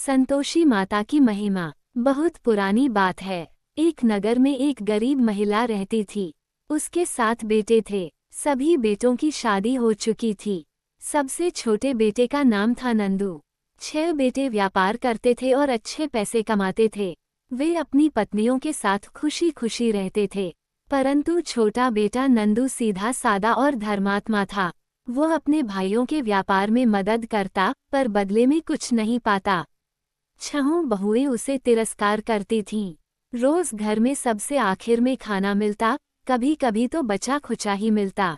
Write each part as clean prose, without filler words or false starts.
संतोषी माता की महिमा। बहुत पुरानी बात है। एक नगर में एक गरीब महिला रहती थी। उसके 7 बेटे थे। सभी बेटों की शादी हो चुकी थी। सबसे छोटे बेटे का नाम था नंदू। 6 बेटे व्यापार करते थे और अच्छे पैसे कमाते थे। वे अपनी पत्नियों के साथ खुशी खुशी रहते थे। परंतु छोटा बेटा नंदू सीधा सादा और धर्मात्मा था। वो अपने भाइयों के व्यापार में मदद करता, पर बदले में कुछ नहीं पाता। 6 बहुएं उसे तिरस्कार करती थीं। रोज घर में सबसे आखिर में खाना मिलता, कभी कभी तो बचा खुचा ही मिलता।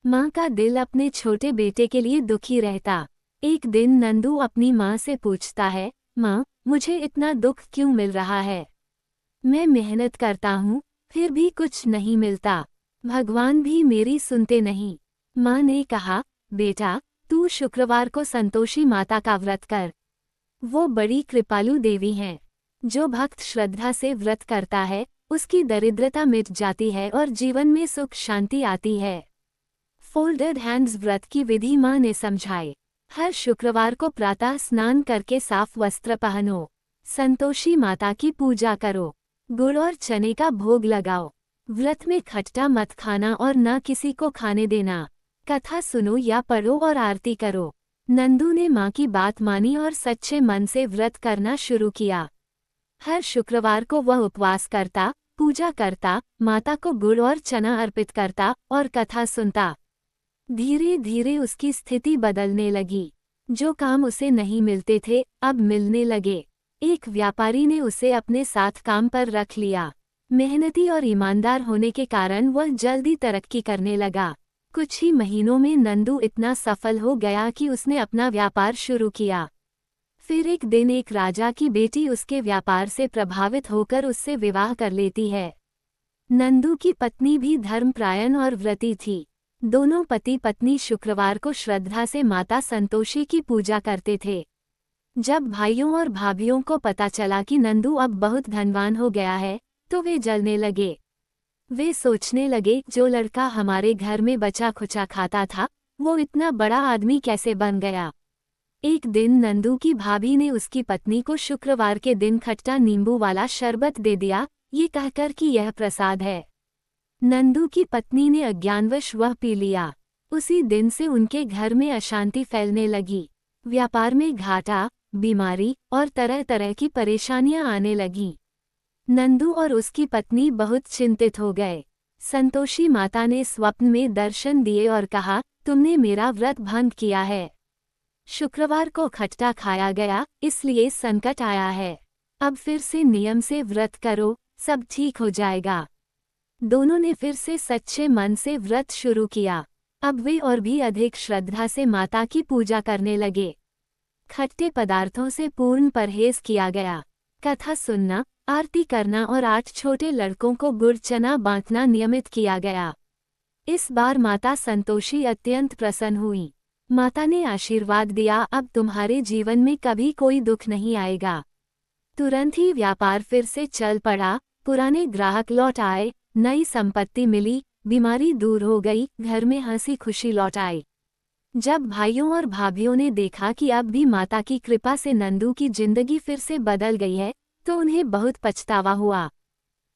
माँ का दिल अपने छोटे बेटे के लिए दुखी रहता। एक दिन नंदू अपनी माँ से पूछता है, माँ, मुझे इतना दुख क्यों मिल रहा है? मैं मेहनत करता हूँ, फिर भी कुछ नहीं मिलता। भगवान भी मेरी सुनते नहीं। माँ ने कहा, बेटा, तू शुक्रवार को संतोषी माता का व्रत कर। वो बड़ी कृपालु देवी हैं। जो भक्त श्रद्धा से व्रत करता है, उसकी दरिद्रता मिट जाती है और जीवन में सुख शांति आती है। फोल्डेड हैंड्स व्रत की विधि माँ ने समझाई। हर शुक्रवार को प्रातः स्नान करके साफ वस्त्र पहनो। संतोषी माता की पूजा करो। गुड़ और चने का भोग लगाओ। व्रत में खट्टा मत खाना और न किसी को खाने देना। कथा सुनो या पढ़ो और आरती करो। नंदू ने माँ की बात मानी और सच्चे मन से व्रत करना शुरू किया। हर शुक्रवार को वह उपवास करता, पूजा करता, माता को गुड़ और चना अर्पित करता और कथा सुनता। धीरे धीरे उसकी स्थिति बदलने लगी। जो काम उसे नहीं मिलते थे, अब मिलने लगे। एक व्यापारी ने उसे अपने साथ काम पर रख लिया। मेहनती और ईमानदार होने के कारण वह जल्दी तरक्की करने लगा। कुछ ही महीनों में नंदू इतना सफल हो गया कि उसने अपना व्यापार शुरू किया। फिर एक दिन एक राजा की बेटी उसके व्यापार से प्रभावित होकर उससे विवाह कर लेती है। नंदू की पत्नी भी धर्मपरायण और व्रती थी। दोनों पति पत्नी शुक्रवार को श्रद्धा से माता संतोषी की पूजा करते थे। जब भाइयों और भाभियों को पता चला कि नंदू अब बहुत धनवान हो गया है, तो वे जलने लगे। वे सोचने लगे, जो लड़का हमारे घर में बचा खुचा खाता था, वो इतना बड़ा आदमी कैसे बन गया। एक दिन नंदू की भाभी ने उसकी पत्नी को शुक्रवार के दिन खट्टा नींबू वाला शरबत दे दिया, ये कहकर कि यह प्रसाद है। नंदू की पत्नी ने अज्ञानवश वह पी लिया। उसी दिन से उनके घर में अशांति फैलने लगी। व्यापार में घाटा, बीमारी और तरह तरह की परेशानियां आने लगीं। नंदू और उसकी पत्नी बहुत चिंतित हो गए। संतोषी माता ने स्वप्न में दर्शन दिए और कहा, तुमने मेरा व्रत भंग किया है। शुक्रवार को खट्टा खाया गया, इसलिए संकट आया है। अब फिर से नियम से व्रत करो, सब ठीक हो जाएगा। दोनों ने फिर से सच्चे मन से व्रत शुरू किया। अब वे और भी अधिक श्रद्धा से माता की पूजा करने लगे। खट्टे पदार्थों से पूर्ण परहेज किया गया। कथा सुनना, आरती करना और 8 छोटे लड़कों को गुड़ चना बांटना नियमित किया गया। इस बार माता संतोषी अत्यंत प्रसन्न हुई। माता ने आशीर्वाद दिया, अब तुम्हारे जीवन में कभी कोई दुख नहीं आएगा। तुरंत ही व्यापार फिर से चल पड़ा। पुराने ग्राहक लौट आए, नई संपत्ति मिली, बीमारी दूर हो गई, घर में हंसी खुशी लौट आई। जब भाइयों और भाभियों ने देखा कि अब भी माता की कृपा से नंदू की जिंदगी फिर से बदल गई है, तो उन्हें बहुत पछतावा हुआ।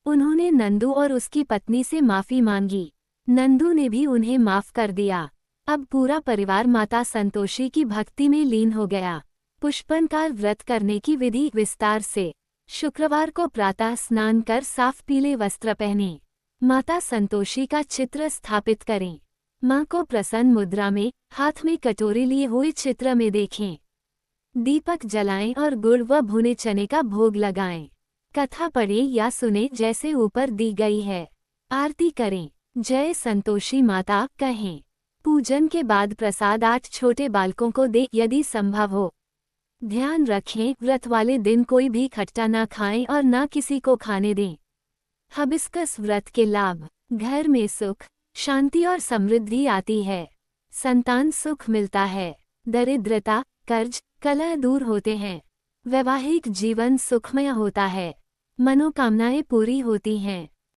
उन्होंने नंदू और उसकी पत्नी से माफी मांगी। नंदू ने भी उन्हें माफ कर दिया। अब पूरा परिवार माता संतोषी की भक्ति में लीन हो गया। पुष्पनकाल व्रत करने की विधि विस्तार से। शुक्रवार को प्रातः स्नान कर साफ पीले वस्त्र पहने। माता संतोषी का चित्र स्थापित करें। माँ को प्रसन्न मुद्रा में, हाथ में कटोरी लिए हुए चित्र में देखें। दीपक जलाएं और गुड़ व भुने चने का भोग लगाएं। कथा पढ़ें या सुने जैसे ऊपर दी गई है। आरती करें, जय संतोषी माता कहें। पूजन के बाद प्रसाद 8 छोटे बालकों को दे यदि संभव हो। ध्यान रखें, व्रत वाले दिन कोई भी खट्टा न खाएं और न किसी को खाने दें। हबिस्कस व्रत के लाभ। घर में सुख, शांति और समृद्धि आती है। संतान सुख मिलता है। दरिद्रता, कर्ज, कलह दूर होते हैं। वैवाहिक जीवन सुखमय होता है। मनोकामनाएं पूरी होती हैं।